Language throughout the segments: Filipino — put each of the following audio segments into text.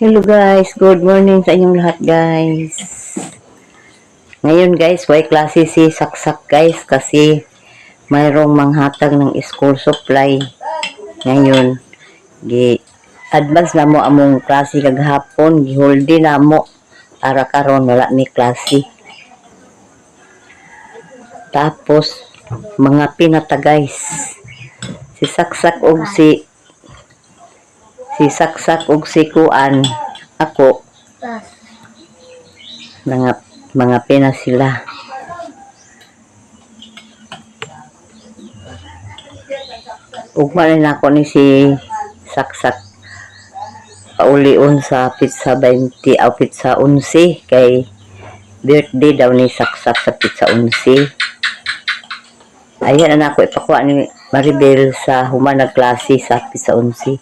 Hello guys, good morning sa inyong lahat guys. Ngayon guys, may klase si Saksak guys kasi mayroong manghatag ng school supply. Ngayon, advance na mo among klase kagahapon, giholdi na mo para karon wala ni klase. Tapos mga pinata guys. Si Saksak og si Saksak og si Kuan ako mga pena sila. Ugma rin ako ni si Saksak paulion sa pizza 20 o pizza 11 kay birthday daw ni Saksak sa pizza 11. Ayan na ako ipakuha ni Maribel sa human na klase sa pizza 11.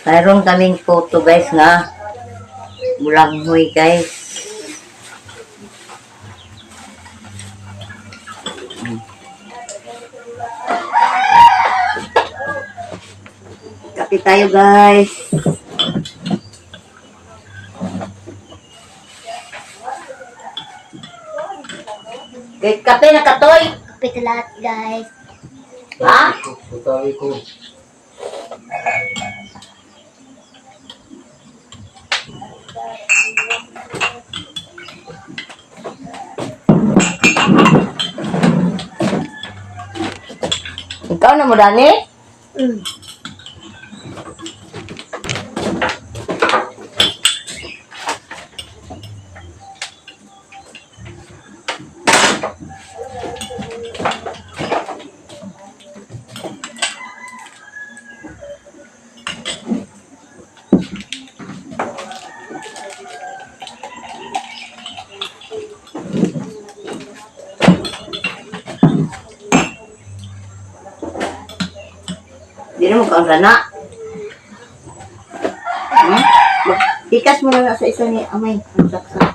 Mayroon kaming photo guys nga bulanghoy guys. Kape tayo guys. Kape na katoy. Kape lahat guys. Ha? Putawi ko. Ikaw na mo dani? Di na mo kaon sana. Ikas mo na sa isa ni amay. Ang Saksak.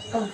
Kau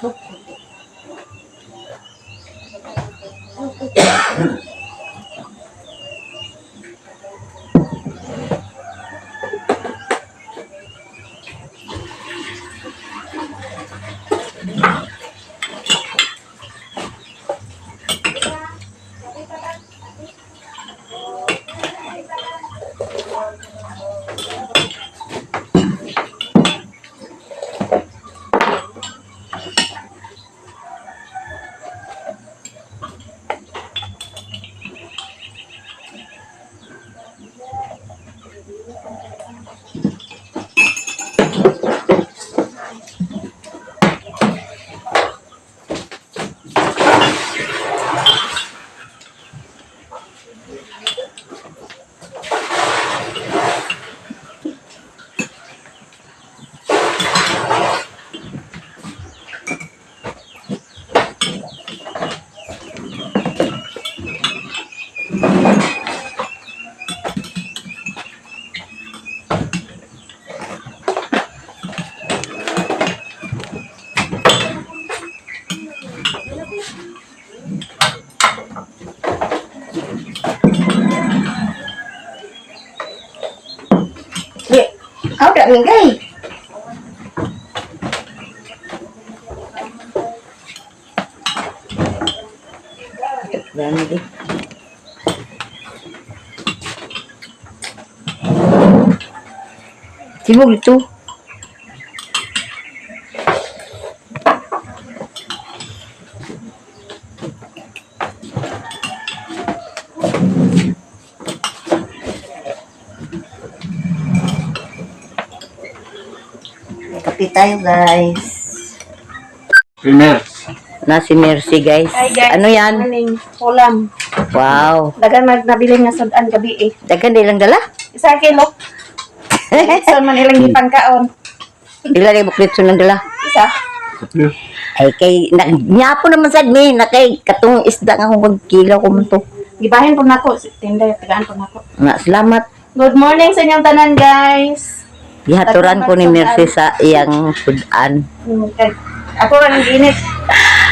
dah minggai. Berani deh. Sibuk itu. Kape tayo guys. Primer. na si Mercy, guys. Hi guys. Ano yan? Morning. Ulam. Wow. Dagan nabili nga sudan gabi eh. Dagan nilang dala? Isa kilo. So man ilang gipangkaon. Ila rin buklitso ng dala? Isa. Ay, kay, nyapo naman sad mi, na kay, katong isda nga kung kilo ko man to. Gibahin po nako. Tinday, tagaan po nako. Nga, salamat. Good morning sa inyong tanan guys. Gihaturan ko ni Mercy sa iyang sudan. Ako rin ang init.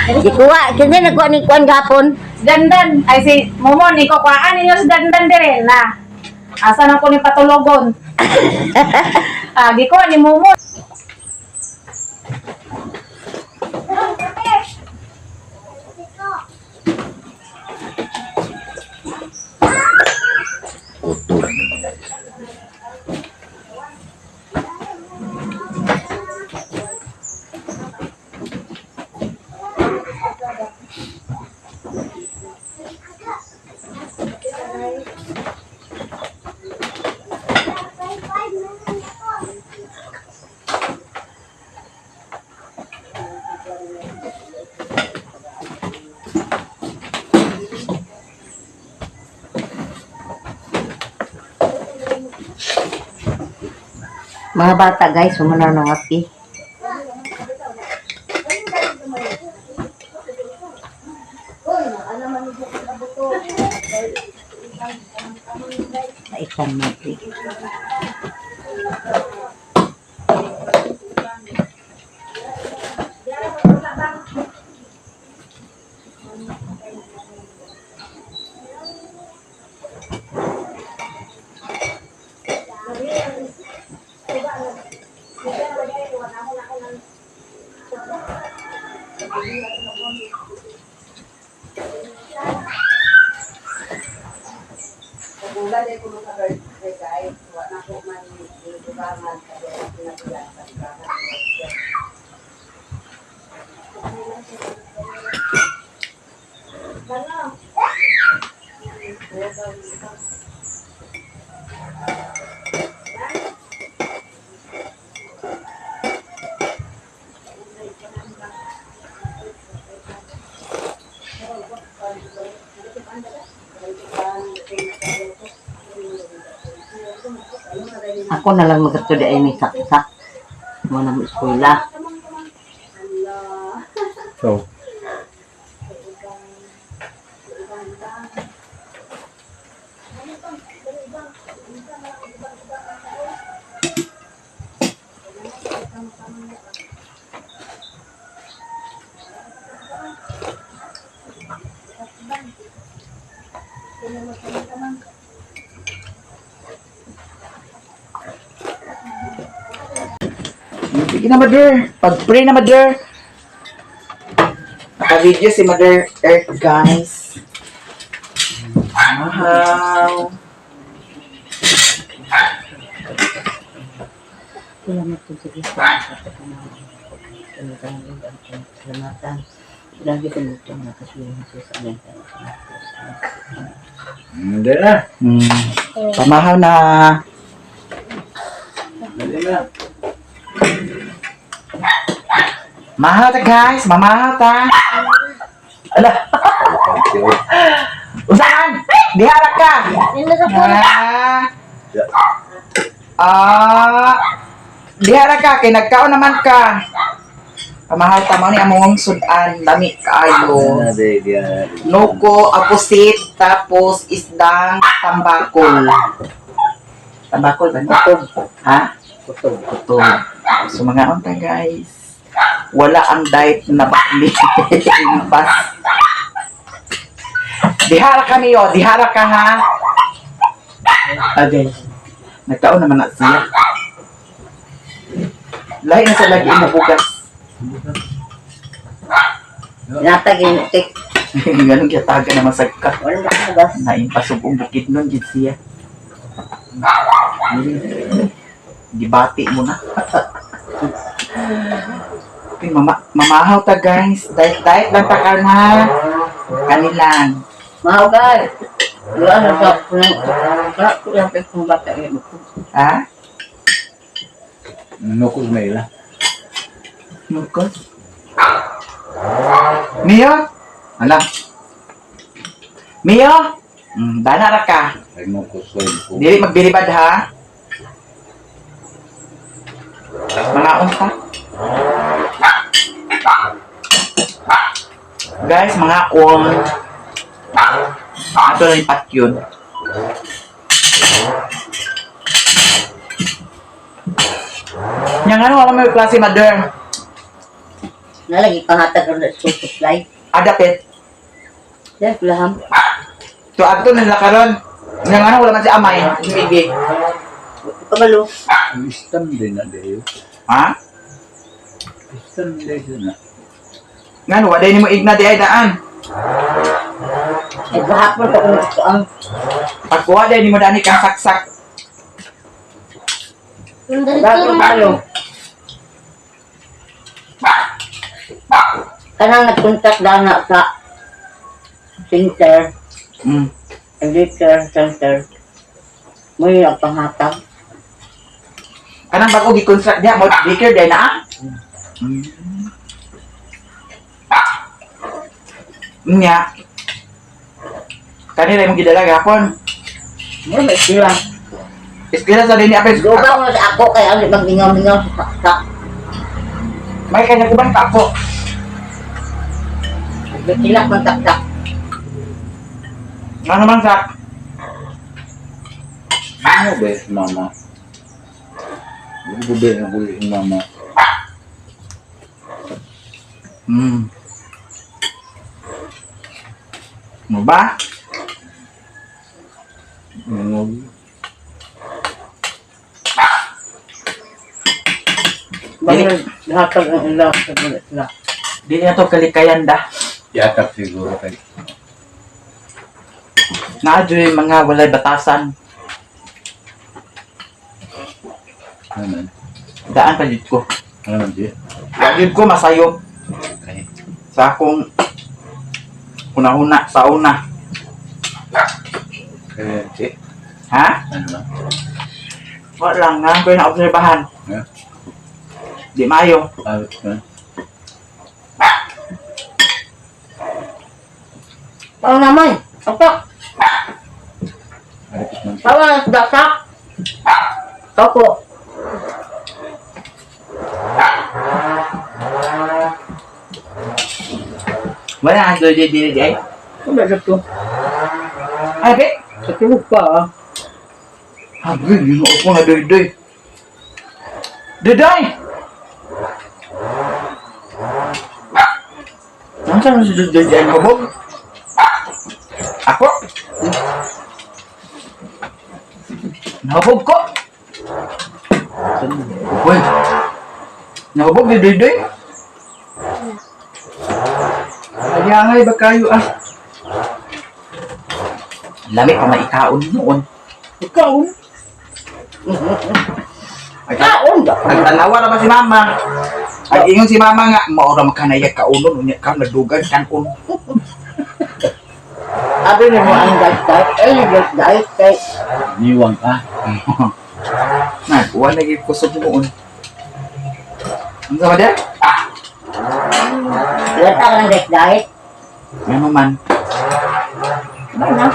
Ikuha, kasi nagkuha ni Kuan gapon. Dandan. Ay si Momo, ni ko kuhaan ninyo si Dandan dire na. Asa na ko ni patulogon. Gikuha ni Momo. Mga bata, guys, sumuna ng api. Naikan natin. Ako na lang magkatuli ay may saksak. Muna mo eskwela. So, sige na, Mother. Pag-pray na, Mother. Naka-video si Mother Earth, guys. Wow. Salamat po sa Diyos sa salamatan. Lagi sa lutong na kasilang Jesus. Amen. Hindi na. Pamahaw na. Hindi na. Mahaw ta guys, mamahaw ta. Ala, usahan? Diharap ka. Diharap ka, kay nagkaon naman ka. Pamahaw ta mo ni among sudan, dami kaayo. Nuko, apusit, tapos isdang tambakol. Tambakol ba? Kutob. Ha? Kutob. Kutob. So mga onta guys. Wala ang diet na bakli. Impas. Dihara kami yo, dihara ka ha. Okay. Nagkaon naman na siya. Lahi na sa lagi mo bugas. Natagin mo, tik. Ganun kaya taga na masagka. Walang nakagas. Naimpasog ang bukid nun, gid siya. Gibati mo na. Okay, mamahaw ta guys. Diet lang ta ka na. Kanilang. Mahugay. Wala na sa kulang pa kung bata yun. Ha? Nukos na ila. Nukos? Mio? Ala. Mio? Dana ra ka. Ay mo ko sweldo. Dili magbilibad ha. Mga unta. Guys, mga on. Ato na ipat yun. Yang ano, alam mo yung klase mother. Nalagi panghatag ng school supply. Adapit. Yes, laham. To ato na karon. Yang ano, wala man si amay. Hindi. Kabalo. Istan din na dayo. Ha? Istan din na. Ngano, waday ni mo igna di ay daan. Eh, kahapon ko kung gusto ang Pagkuha day ni mo dani kang saksak. Yung dati ganito malo. Kanang nagkontak daw na sa center, center. Mo yung panghatag. Kanang bago gi-construct niya, mo dikir day na. Nya. Kanina mo gidala gapon. Mo may sila. Iskila sa dini apes. Duga mo sa ako kay ang magmingaw-mingaw sa saksak. May kanya kuban ka ako. Sila kong saksak. Ano man sak? Ano ba mama? Ano ba yung mama? Mo ba? Ano? Bakit hatag ang ilaw sa bulit na. Dili na to kalikayan da. Yatak siguro kay. Naadyo yung mga walay batasan. Ano? Daan pa dito ko. Ano di? Daan ko masayo. Okay. Sa akong una-una, sa una. Kaya si Ha? ano? Wala lang, nga ko yung naobserbahan. Ha? Di mayo. Awit na. Pao naman. Apa? Awit man. Tawa na sa daksak. Opo. Wala nga dili ay. Ano ba ito? Ay, be. Sa tulog pa ah. Habi, yun ako na doy-doy. Doy-doy! Nasaan mo si doy-doy dyan mo, Bob? Ako? Nahubog ko? Uy! Nahubog ni doy-doy? Ayangay ba kayo ah? Lamig pa maikaon noon. Ikaw? Kaon ba? Nagtanawa naman si mama. Ay, ingon si mama nga, maura makanayag kaunon, unya ka, nadugan kanon. Sabi niyo mo ang diet. Eh, yung diet kay Niwang ka. Nagkuha na yung kusog noon. Ano sa ba wala ka ng diet. Ano man. Ano na?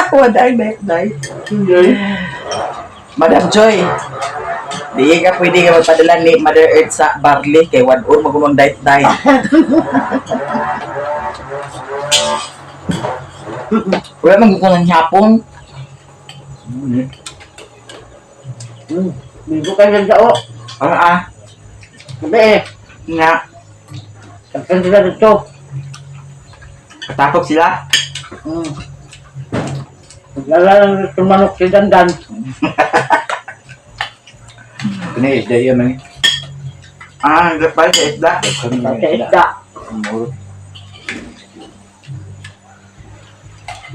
Waday, day. Madam Joy, di ka pwede ka magpadala ni Mother Earth sa barley kay wadon magumang diet. Wala man gusto ng hapon. Bigo ka ng dao. Sabi eh. Nga, Kapag sila dito. katapog sila. Naglalang tumanok si Dandan. Kini isda yan man. Nagpapay sa isda. Sa isda. Muro.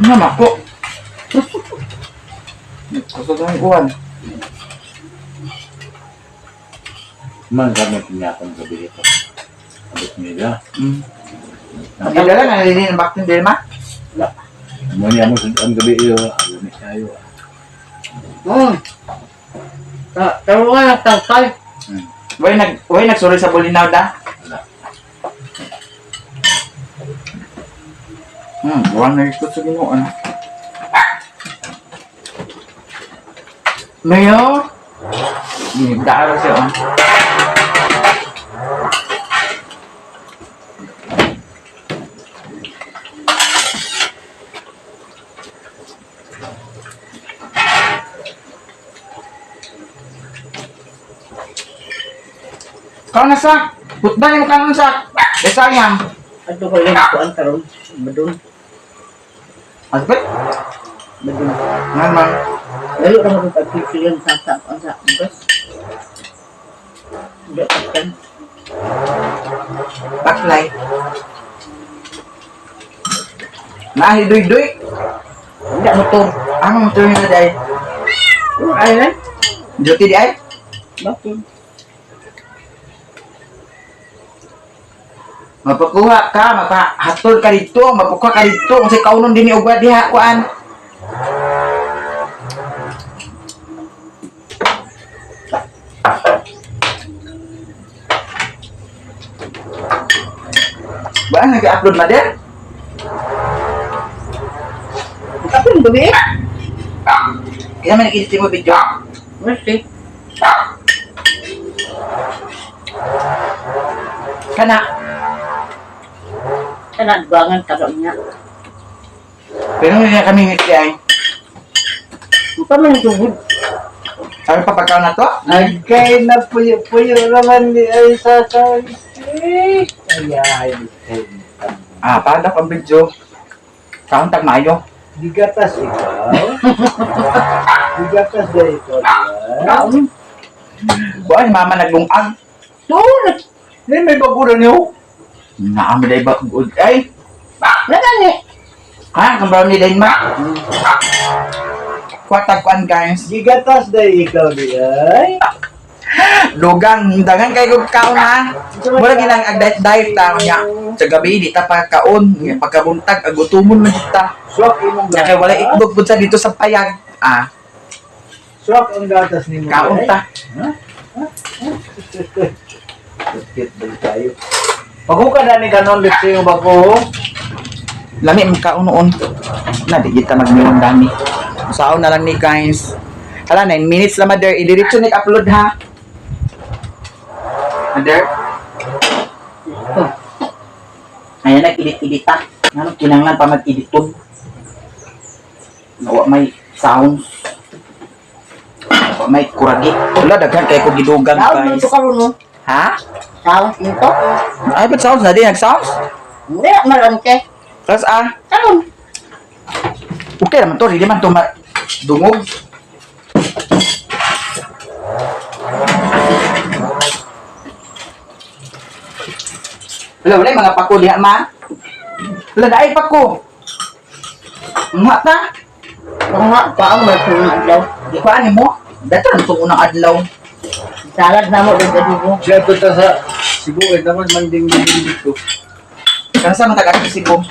Mama ko. Kusog ng kuwan. Man kami pinakang gabi ito. Abot nila. Nagdala na nilinin ang baktin din ma. Mo niya mo ang gabi iyo. Ano ni tayo. Tarungan ng tangkal. Hmm. Way nagsuri sa bulinaw da. Wala na ito sa Ginoo. Mayo. Dahil siya. Kau nasak, putban yung kanon sak. Sayang. Ato ko yung kuan karon. Badun. Asbet? Badun. Naman. Layo ra mo pagpipilian sa sa bus. Hindi kan. Backlight. Nahidoy-doy. Hindi motor. Ano motor nila dahil? Ay na. Duty di ay? Bakit? Mapakuha ka, mapahatol ka dito, mapakuha ka dito. Kung sa'y kaunon din ni Ugad diha, kuan. Ba, nag-upload na din? Apa yung gabi? Kaya may nag-edit mo video. Mesti. Kana. Kana bangan karo niya. Pero hindi na kami ngiti ay. Apa man tubod? Sabi pa pagkaw na to? Nagkain na puyo naman ni ay sa Ah, paano ang video? Kaon tag maayo. Digatas ikaw. Digatas na ikaw. Kaon. Buwan, mama naglungag. Tulad. Hindi may bagura niyo. Naami day ba? Ay, Nagani. ha? Kambaw ni Dain ma? Kuwatag kuan guys. Digatas na ikaw di ay. Lugang, dagan kay kong kaon ha. Mura ginang ag-diet ta niya. Sa gabi, di ta pa kaon. Pagkabuntag, agutumon man kita. Swak imong Kaya kay wala itlog po sa dito sa payag. Ah, Swak ang gatas ni mo. kaon ta. Kit ba tayo? Paghuka na ni kanon let's say ba ko. Lami ang kaon noon. Na, di kita magmiyon dami. Saon na lang ni guys. Hala, 9 minutes lang mother. Idiretso ni upload ha. Mother. Ayan, nag-edit-edit ta. Ano, kinanglan pa mag-editod. Nawa may sound. Nawa may kuragi. Wala, daghan kayo ko gidugan Kaon guys. nito karon no. Ha? Sounds nito. Ay, ba't sounds na din? Nag-sounds? Hindi marante. Tapos Karon. okay naman to. Hindi man to dungog. Wala, mga pako diha ma. Wala, daay pako. Mga ta. Nga paang may tulog daw. Di ko ani mo. Dato na itong unang adlaw. Salad na mo dito dito. Siya to ta sa Cebu ay naman manding dito. Kaya sa mga taga-Sibo.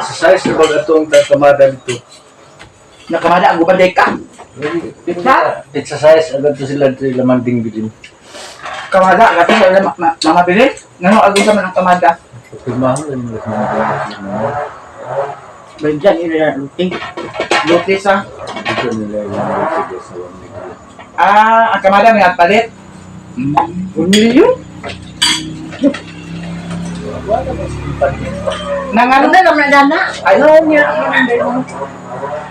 Sa size na baga itong kamada dito. Nakamada ang gubanday ka. Exercise agad to sila manding bilin. Kamada, gabi na mamabili. Ngano agad sa man ang kamada. Pagmahal ang mga Bigyan ilo na luting. Luti sa. dito nila yung mga sa 1 million. Ang kamada may nagpalit. 1 million? Nangano Ano naman na dana? Ayaw niya.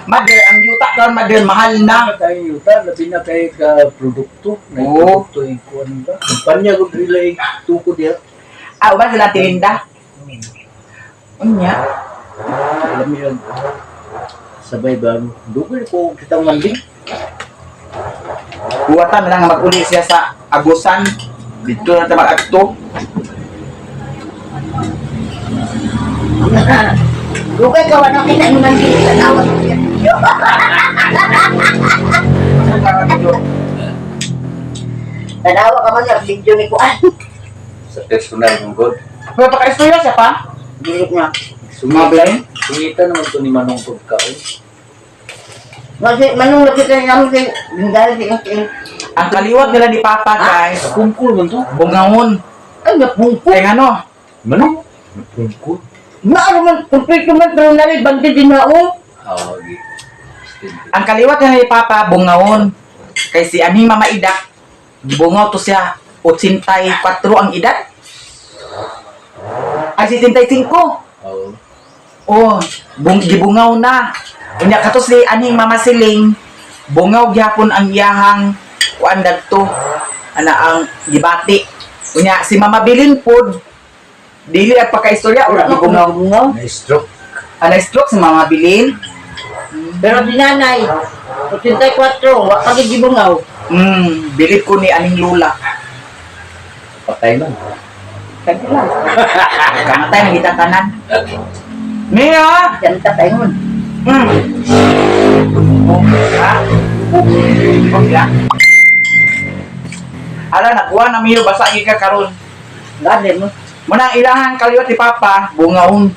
Mother, ang yuta karon mother, mahal na. Tayo yuta, labi na tayo ka produkto. May Oo. produkto yung kuwan ba? Kumpanya ko nila yung tuko diya. Uban sila tirinda. Unya. Alam mo yun, sabay ba? Dugay ko kitang manding. Buwatan na lang nga mag-uli siya sa Agusan. Dito na tayo mag-agto. Lugay ka wala kita mo man dito sa tawag. Tanawa ka man sa video ni Kuan. Sa personal ng God. Pero paka-istorya siya pa. Dili nga. Sumabay. Sungita naman to ni Manong pagkaon. Kasi manong lagi ka namin kay bingdala si King. Ang kaliwat nila ni Papa, guys, Pungkul man to. bungahon. Ay, napungko. Kaya ano? Mano? Pungkul. Naano man, kumpleto man, pero nari, bandi din na, oh. Oh, okay. Ang kaliwat nila ni Papa, bungahon. Kay si aning Mama Ida, gibungaw to siya, 84 ang edad. Ay, 75. Oh. Oh, gibungaw na. Unya kato si aning Mama Siling, bungaw gyapon ang iyahang kuan dagto. Ana ang gibati. Unya si Mama Bilin pod dili at pagkaistorya ora gibungaw. Bungaw. Na-stroke. Ana stroke si Mama Bilin. Pero si nanay, 84, wak pag gibungaw. Bilib ko ni aning lula. Patay man. Kaya lang, Kamatay na kita tanan. Mia! yan tatay mo. Ha? Okay. Ala, nakuha na miyo, basa ka karon. Gade mo. Muna ang ilahang kaliwat ni Papa, bungaon.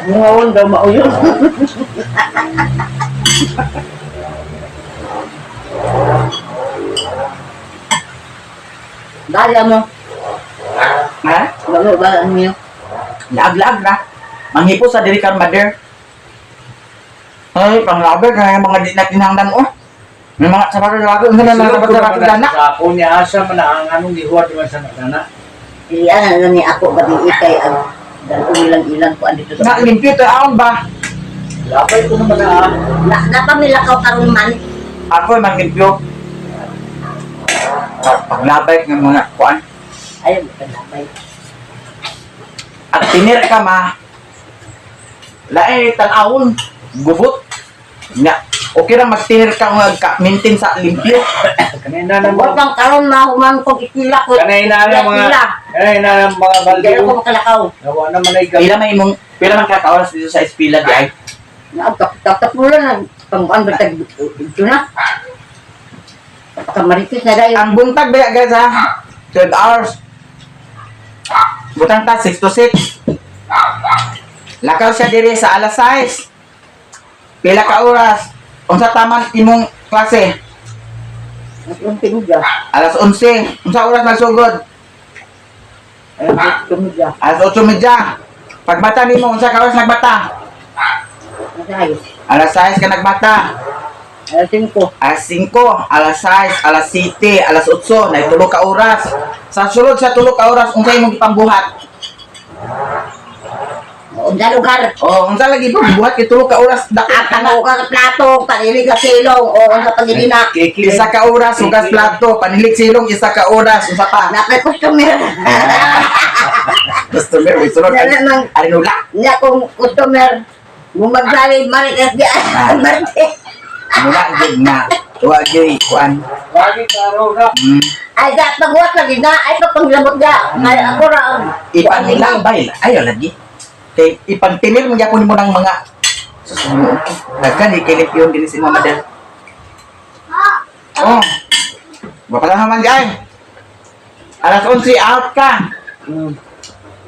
Bungawon daw mauyon. Dali mo. Ha? Lalo ba ang niyo? Laag-laag na. Manghipo sa diri kang mother. Ay, panglabi, kaya mga di na kinahanglan mo. May mga sapato-sapato, hindi na mga sapato-sapato na. Sa ako niya asa man ang anong gihuwat man sa nagana. Iyan na ni ako ba di ikay ang dalo ilang-ilang ko andito Na, sa. limpyo to, aon ba? Lapay ko naman na. Napamilakaw karon man. Ako, mang limpyo. Paglabay ng mga kuan. Ayaw ka labay. At tinir ka ma. Lain, tanawon. Gubot. Nya, okay lang magtinir ka maintain sa limpyo. Kanina na Huwag mga kang karon mahuman ko ikila ko. kanina na mga balde Kaya ko ko. makalakaw. Nawa naman ay gamit. Pila man kakaoras dito sa espila di ay. Nagkapula na pang-ano ba ito na? Kamaritis na dahil. Ang buntag ba guys ha? 12 hours. Butang ta 6 to 6. Lakaw siya diri sa alas 6. Pila ka oras? Unsa taman imong klase? Yung pinudya. Alas 11. Unsa oras magsugod? Pinudya. Alas 8:30. Pagbata nimo unsa ka oras nagbata? Masayos. Alas 6 ka nagbata. Alas 5. Alas 5, alas 6, alas 7, alas 8, na tulo ka oras. Sa sulod sa tulo ka oras, unsa imong ipambuhat? Unsa lugar? Oh, unsa lagi pambuhat kay tulo ka oras dako Ako ka plato, kanili ka silong, o unsa pagidina. Isa ka oras hugas plato, panilig silong isa ka oras, unsa pa? Napay customer. Customer, may sunod Yan lang. arinula. Niya kung customer. Bumagsari, marites di marites. Mula gid na. Wa gyud kuan. Lagi karo na. Ay, da, pagwat lagi na, ay, pagpanglabot ga. Ay, ako ra. Ipanilang bay, ayo lagi. Kay ipantinil mo gyapon mo ng mga susunod. Daghan ikilip yun din si Mama Del. Oh. Bapala naman diay. Alas 11 out ka.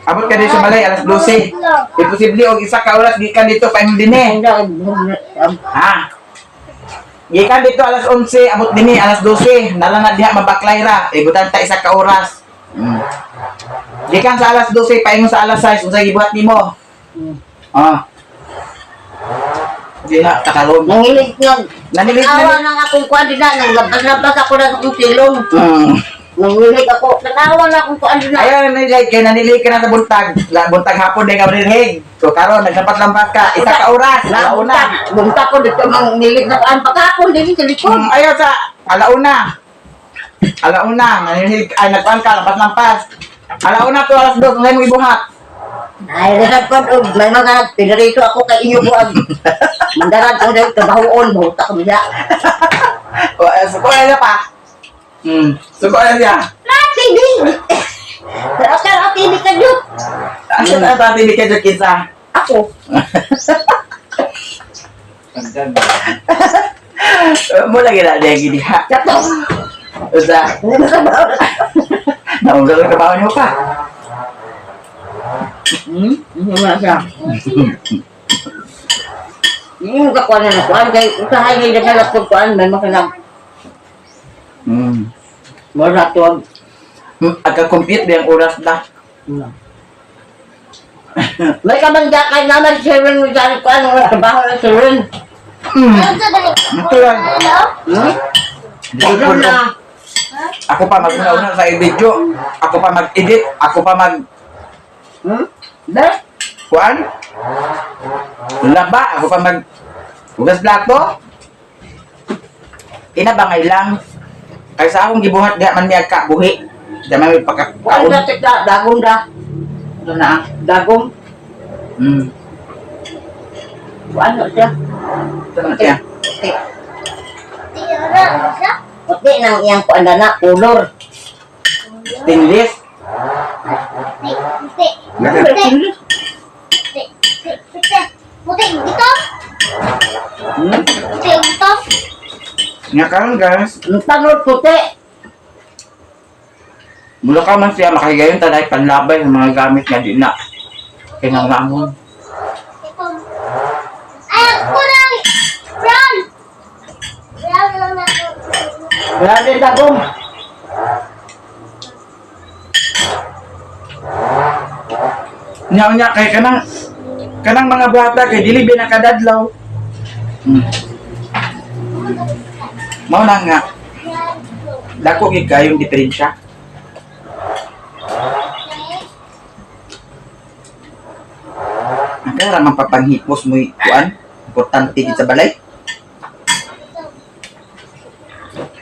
Abot ka dito sa balay alas 12. Imposible og isa ka oras gikan dito pa imong dinhi. Ha. Gikan dito alas 11, abot dinhi alas 12. Nala na diha mabaklay ra. Ibutan ta isa ka oras. Gikan sa alas 12 paingon sa alas 6 unsa gibuhat nimo? Ah. Diha takalon. Nangilig nga. Nanilig Awa nang akong kuwan din na, naglabas ako na akong silong. Nangilig ako. Nanawa na akong kuwan din na. Ayaw nanilig kay nanilig ka na sa buntag. Buntag hapon day ka manilhig. So karon naglampas-lampas ka isa ka oras. Alauna. Bunta ko dito mang nilig na kuwan. Pagkakon din sa likod. Ayaw sa alauna. Alauna, nanilig ay nagkuan ka lampas-lampas. Alauna to alas 2 unsa imong ibuhat? Ay, resap ko, may mga pinarito ako kay inyo ko. Mandaran ko dahil trabahoon, buta ko niya. O, suko na niya pa. Suko na niya. TV! Pero ka, TV ka dyan. Asa na ba tibi ka dyan, kinsa? Ako. Sandan. Mo lagi na niya gini ha. Kato. Usa, Hindi mo sabaw. naunggal ka ba niyo pa? Hindi mo na siya. Hindi mo kakuha na nakuhaan. Kaya usahay na yung naghalap ko kuhaan, may makinang. Mura to. Agka-compute ba yung oras na? May kabangga kay naman si Ren mo dyan ko ano trabaho na si Ren. Ano sa dali? Ito lang. Hello? Ikaw na. Ako pa mag-una sa video. Ako pa mag-edit. Ako pa mag... Dahil? Kuan? Laba. Ako pa mag... Hugas plato. Inabangay lang. Kaysa akong gibuhat di man niya kabuhi. Di man may Ano pagkakaon. na tikla? Dagong da. Ito na. Dagong. Ano siya? Ito na siya. Tira siya? Puti nang iyang kuan na color. Stainless. Puti. Puti dito? Puti dito? Nga karon guys. Ang tanod puti. Mula ka man siya makahigayon tanay panlabay ng mga gamit nga di na. Kinangangon. Ito. Ay, ako lang! Brown! Brown lang na ako. Wala din dagong. Nya kay kanang mga bata kay dili binakadadlaw. Mao na nga dako gid kayong diferensya. Kaya ramang papanghipos mo kuan, importante gid sa balay.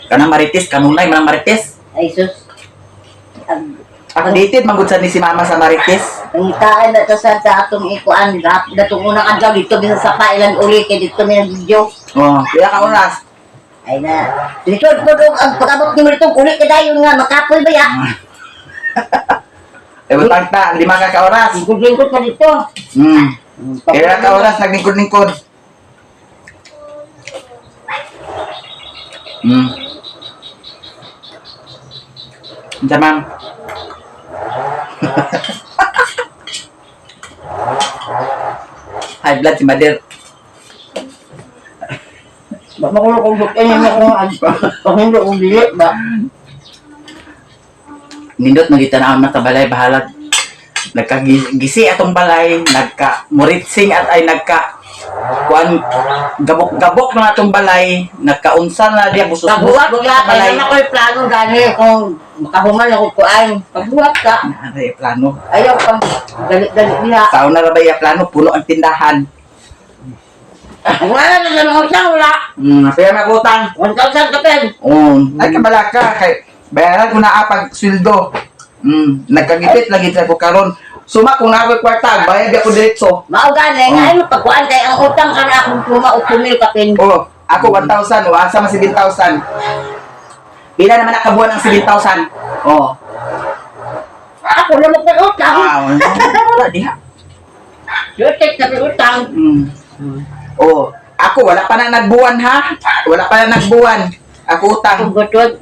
Kanang marites kanunay mga marites. Ay sus. Updated magud sa ni si mama sa marites. Ang itaan na to sa atong ikuan rap datong unang adlaw dito bisa sa pailan uli kay dito may video. Oh, kaya ka oras. Ay na. Likod po dong ang pagabot ni mo dito uli kadayon nga makapoy ba ya? Eh butang ta 5 ka oras. Lingkod-lingkod pa dito. Kaya ka oras naglingkod-lingkod. Unsa ma'am? High blood si Madir. Ba makulo kung bukin niya kung pag hindi kong bilit ba? Nindot magitanaan na sa balay bahalag. Nagkagisi atong balay, nagka-muritsing at ay kuan gabok-gabok na atong balay, nagkaunsa na diya busos-busos Pagbuhat sa ka, balay. kaya na ko'y plano gani kung makahuman ako kuan. Pagbuhat ka, Ay, plano. ayaw pang galit-galit niya. Tao na rabay plano, puno ang tindahan. Wala na lang ako siya, wala. Kaya magutang. 1,000 ka pen. Ay, kabalaka. Kay, bayaran ko na pag sweldo. Nagkagipit lagi sa ko karon. Suma kung na ako kwarta, bayad ako diretso. Mao gani, nga ay magpakuan kay ang utang ka na akong puma o pumil ka pen. Oh, ako 1,000, o asa man 7,000. Pila naman nakabuan ng 7,000? Oh. Ako na magpag-utang. Wala diha. Yutik na utang. Oh, ako wala pa na nagbuwan ha. Wala pa na nagbuwan. Ako utang. Kung gutod,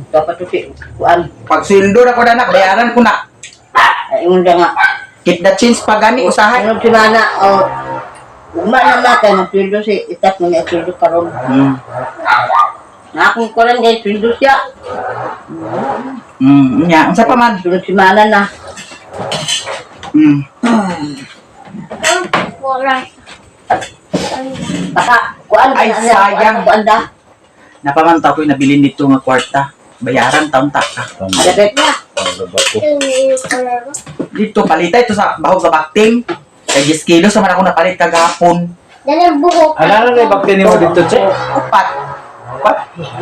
kapatuti, kuan. Pag sweldo na ko na bayaran ko na. Ay, unda nga. Keep the change pa gani usahay. Ano si Mana, o, ugma na natin, magpildo si itas mo niya, pildo karon. Na akong kulan guys, pildo siya. Nya, unsa pa man? Sunod si Mana na. Wala. Baka, kuan, Ay, sayang. Kuan da. Napamantaw ko yung nabili nito nga kwarta. Bayaran taon ta ka. Ada bet niya. Dito palita ito sa bahog sa bakting. Kay 10 kilos sa man ako napalit kagahapon. Yan ang buhok. Ano na bakti mo dito, Che? Upat.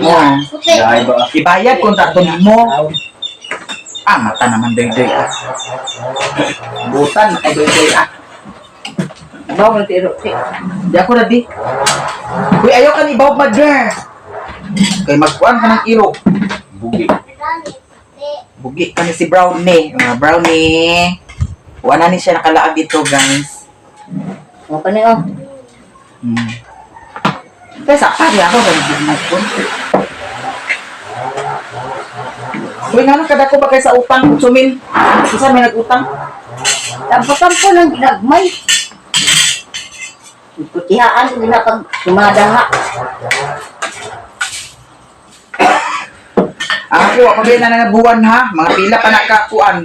Oh. Puti. Ay ba? Ibayad kontrato mo. Mata naman doy-doy ah. Butan ay doy-doy ah. Bawa ng tiro. Di ako ready. Uy, ayaw ka ni Bob Madger. Kay magkuhan ka ng ilo. Bugi. Bugi ka ni si Brownie. Brownie. Wala ni siya nakalaag dito, guys. Ano pa niyo? Kaya sa pari ako, nag-phone. Uy, nga kada ko ba kayo sa utang? Utsumin. Isa may nag-utang. Tampo-tampo ng ginagmay. Putihaan, hindi na pag sumadaha. Ako, pabili na ng buwan ha. Mga pila pa nakakuan.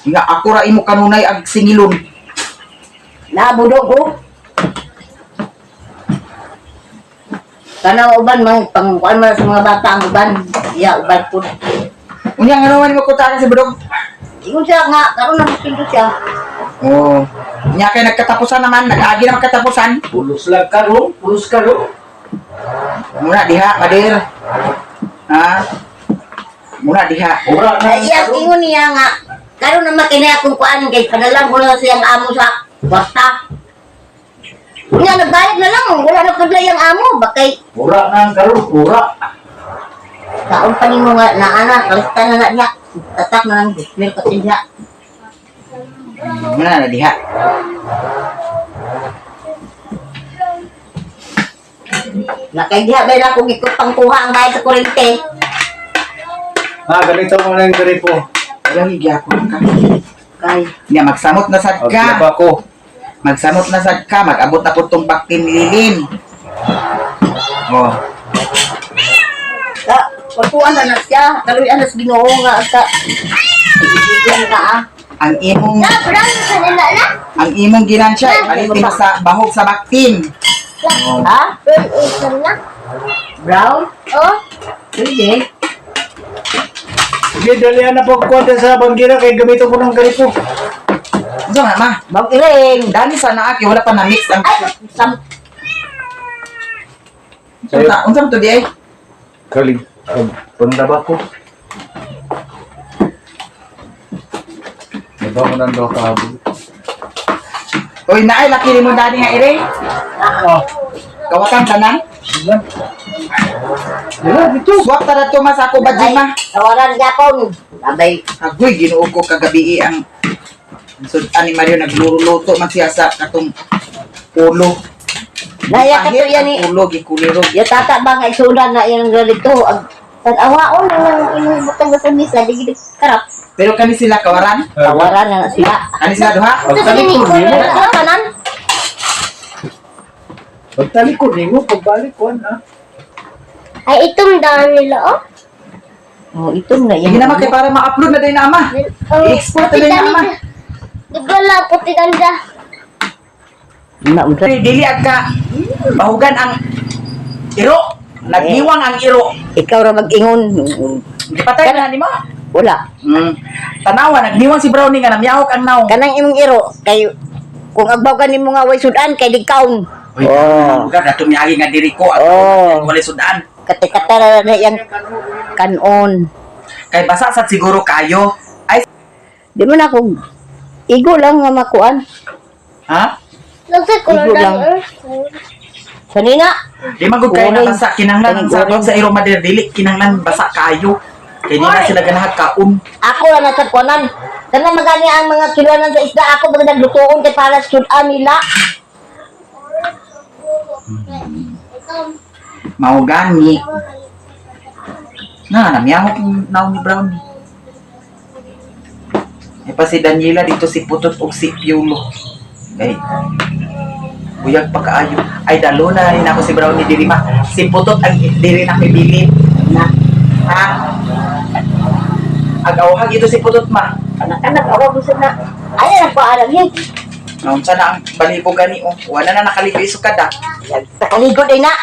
Nga ako ra imo kanunay ag singilon. Nabudog ko. Kana uban mang pangkuan man sa mga bata ang uban. Ya uban po. Unya nga naman mo ko ta si Budog. Ingon siya nga karon na pinto siya. Oh. Nya kay nagkatapusan naman, nag-agi na magkatapusan. Pulos lang karo, pulos karo. Muna diha, Kadir. Ha? Muna diha. Ora na Iya ingon niya nga karon na makinaya akong kuan kay padalang ko na siyang amo sa kwarta. Nga nagbayad na lang, wala na kadlay ang amo bakay Ora na karo, ora. kaon pa nimo nga na anak kalitan na niya. Tatak na lang dismil ka siya. Muna na diha. Nakaidiha ba na akong ikot pangkuha ang bayad sa kuryente. Ganito mo na yung gripo. Wala gyapon ka. Kay Nya magsamot na sad ka. Aglaba ko. Magsamot na sad ka, mag-abot na pud tong baktin ni Lilin. Oh. ka pagkuan na siya, kaluyan na sa Ginoo nga sa isigil na Ang imong Na, brown sa nila na. ang imong ginansya palitin sa bahog sa baktin. Oh. Ha? Brown is na. Brown? Oh, Pwede. Sige, dalihan na pagkuwanta sa banggina kay gamito ko ng gripo. Unsa man ma? Mag-iring. Dani sa naa kay wala pa na mix ang Ay, sam unsa man to di ay? Kalig, pandaba ko. Iba mo nang daw kahabol. Oy naay laki ni mo dani nga ire. Oh, Kawatan tanan. diba? Diba, dito. Swap ta to mas ako ba di ma? tawaran Japon. Abay, Agoy Ginoo ko kagabi ang sudan ni Mario nagluluto man siya sa katong ulo. naya ka to yan ni. Ulo gikuliro. Ya tata ba nga isudan na yan ganito. Ang tanawaon lang inyong butang sa misa, di gid karap. Pero kani sila kawaran? Tawaran na sila. Kani sila duha? Pagtalikod nimo. Sa kanan. Pagtalikod nimo, pagbalik ko na. ay itong daan nila, oh. Oh, ito na Sige naman kay para ma-upload na din na ama. I-export na din na ama. Digala, puti ganda. Na unsa? Dili agka bahugan ang iro. Nagniwang ang iro. Ikaw ra mag-ingon. Gipatay na nimo. Wala. Tanawa nagniwang si Brownie nga namyahok ang naong. Kanang imong iro kay kung agbaw ka nimo nga way sudan kay digkaon. Uy, bukan na tumiyagi nga diri ko at Oh. wala sudan. Katikatara na yang kanon. Kay basa sad siguro kayo. Ay, Di man ako igo lang nga makuan. ha? Lagtay ko Igo lang. lang. Sanina. Di magud kay Oray. na basa kinahanglan ang sabon sa iro mader dili kinahanglan basa kayo. Kay di na sila ganahag kaon. Ako lang nasa kuanan. Kanang magani ang mga kiluanan sa isda ako mga naglutuon kay para sa sudan nila. Mao gani. Na namyahok yung naong ni Brownie. Ay pa si Daniela dito si Putot ug si Piolo. Kay buyag pa kaayo. Ay dalo na rin ako si Brownie diri ma. Si Putot ang diri na mibili na. Ha? Agawhag ito si Putot ma. Anak-anak awa gusto na. Ay na pa alam ni. Naon sana ang balibo gani oh. Wala na nakaligo isukada. Sa kaligod ay na.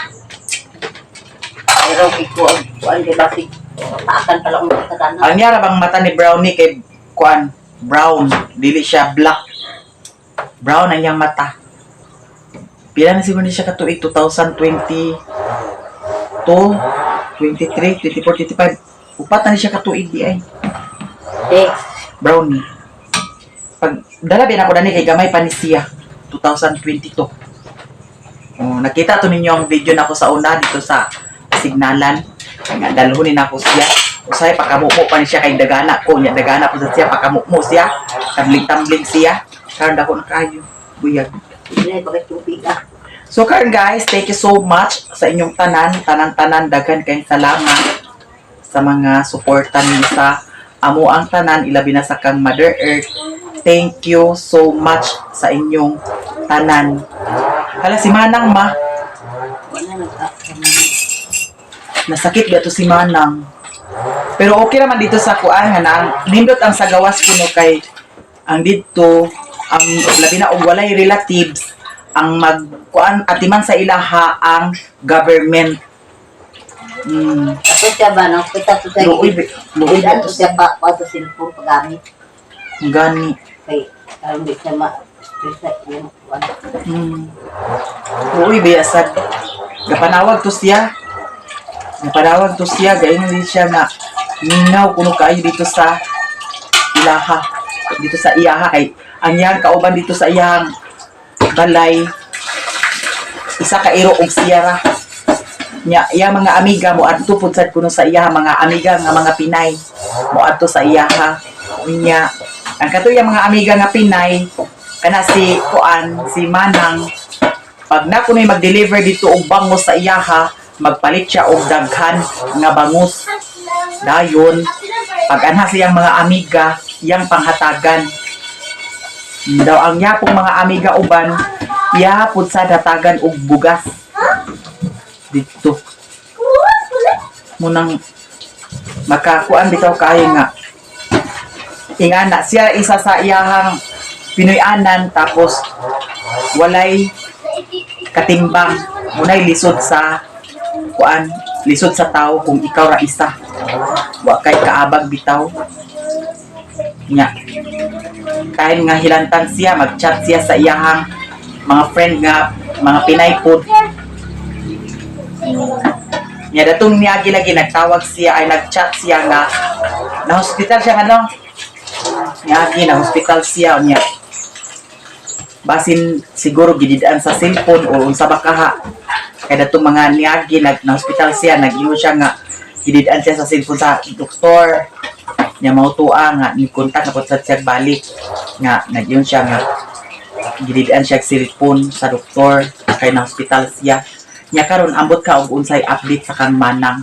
Pero iko ang kuan kay basig. Paakan pala ang katana. Ang yara bang mata ni Brownie kay kuan brown, dili siya black. Brown ang iyang mata. Pila na siguro ni siya katuig 2022, 23, 24, 25. Upat na ni siya katuig di ay. Brownie. Pag dala bin ako dani kay gamay pa ni siya 2022. Oh, nakita to ninyo ang video nako sa una dito sa signalan. Nga dalhunin ako siya. Usay pakamumo pa ni siya kay dagana ko nya dagana po sa siya pakamumo siya. Tambling-tambling siya. Karon dako na kayo. Buyag. Dili bagay tubig ah. So karon guys, thank you so much sa inyong tanan daghan kayong salamat sa mga suporta niyo sa amo ang tanan ilabi na sa kang Mother Earth. Thank you so much sa inyong tanan. Hala si Manang ma. Wala nagka. Nasakit ba to si Manang. Pero okay naman dito sa kuan nga na nindot ang sa gawas kuno kay ang dito ang labi na og walay relatives ang magkuan atiman sa ilaha ang government. Ako siya ba, no? Kita to sa Luoy Luidan to siya pa, pa sa cellphone paggamit. gani. Kay, karon di siya ma-reset yung kuwan. Luoy biyasad. Gapanawag to siya. Gapanawag to siya gayon din siya nga mingaw kuno kaayo dito sa ilaha. Dito sa iyaha kay ang yang kauban dito sa iyang balay isa ka iro og siyara nya iya mga amiga mo adto pud sad kuno sa iyaha mga amiga nga mga Pinay mo adto sa iyaha nya ang katuya mga amiga nga Pinay kana si kuan si Manang pag na kunoy mag-deliver dito og bangus sa iyaha magpalit siya og daghan nga bangus dayon pag anha siyang mga amiga yang panghatagan daw ang yapong mga amiga uban yapod sa datagan og bugas dito munang makakuan bitaw kayo nga ingana siya isa sa iyahang Pinoy-anan tapos walay katimbang munay lisod sa kuan lisod sa tao kung ikaw ra isa wa kay kaabag bitaw nya kahit nga hilantang siya mag-chat siya sa iyahang mga friend nga mga Pinay pod nya datong niagi lagi nagtawag siya ay nag-chat siya nga na hospital siya ano niagi na hospital siya nya basin siguro gididaan sa cellphone o unsa ba kaha kay datong mga niagi na hospital siya nag-ingon siya nga gididaan siya sa cellphone sa doktor nya mautua nga ni kontak na pud siya balik nga nag-ingon siya nga gididaan siya sa cellphone sa doktor kay na hospital siya nya karon ambot ka og unsay update sa kang Manang.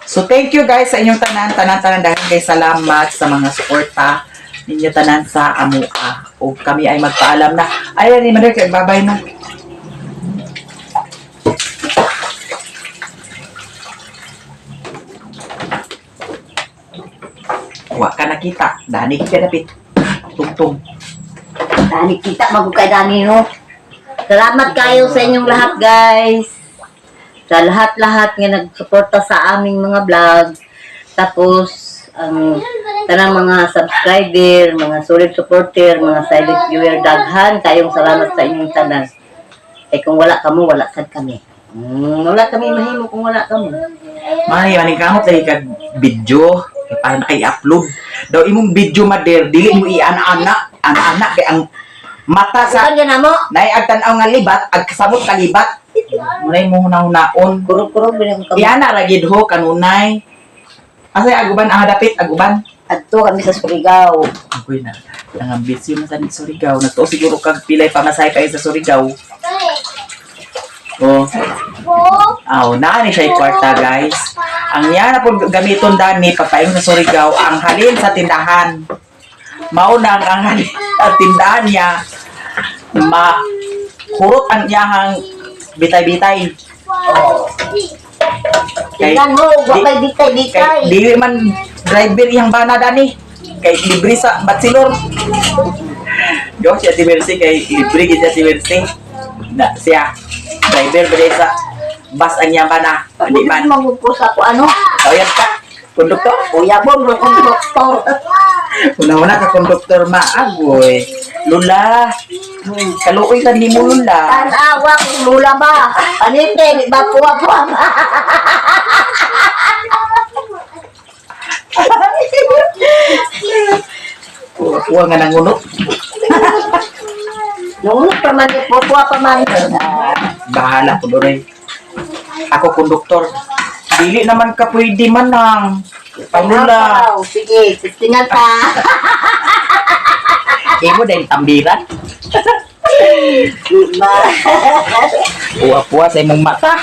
So thank you guys sa inyong tanan dahil kay salamat sa mga suporta ninyo tanan sa amua o kami ay magpaalam na ayan ni Mother kay babay na. Wa ka nakita dani kita dapit tungtung Dani kita magukay Dani, no? Salamat kayo sa inyong lahat, guys. Sa lahat-lahat nga nagsuporta sa aming mga vlog. Tapos, ang tanang mga subscriber, mga solid supporter, mga silent viewer, daghan kayong salamat sa inyong tanan. Eh kung wala kamo, wala sad kami. Wala kami mahimo kung wala kamo. Mani maning kamot lagi kag video para na kay upload. Daw imong video Mother dili mo i-ana ana kay ang mata sa Saan yan mo? nay agtan-aw nga libat ag kasamot kalibat. Munay mo hunaon. Kurog-kurog bilang kamo. Iana ra gid ho kanunay. Asay aguban ang dapit aguban. Adto kami sa Surigao. Agoy na. Nangambisyo na sa Surigao. Nato siguro kag pilay pamasahe kayo sa Surigao. Oh. Na ni siya kwarta guys. Ang yan na po gamiton dani papaingon sa Surigao ang halin sa tindahan. Maunang ang halin sa tindahan niya mahurot ang iyahang bitay-bitay. Tingnan mo, wakay Kay bitay-bitay. dili man driver iyang bana dani. Kay libre sa Batsilor. Yo siya si Mercy kay libre gid siya si Mercy. Na siya driver ba sa bus ang iyang bana. Di man. Mangupos ako ano? Ayan ka, konduktor. Uyabon mo kung doktor. Una-una ka konduktor maagoy. Lula. Kaluoy ka ni mo Lula. Tanawa kung lula ba? Panite, di ba puwa-puwa? Kuha nga nangunok. Nung pa man, puwa pa man. Bahala ko doon. Ako konduktor. Dili naman ka pwede manang. Pamula. Sige, tingnan pa. Imo din tambiran. Diba? Puwa-puwa sa imong mata.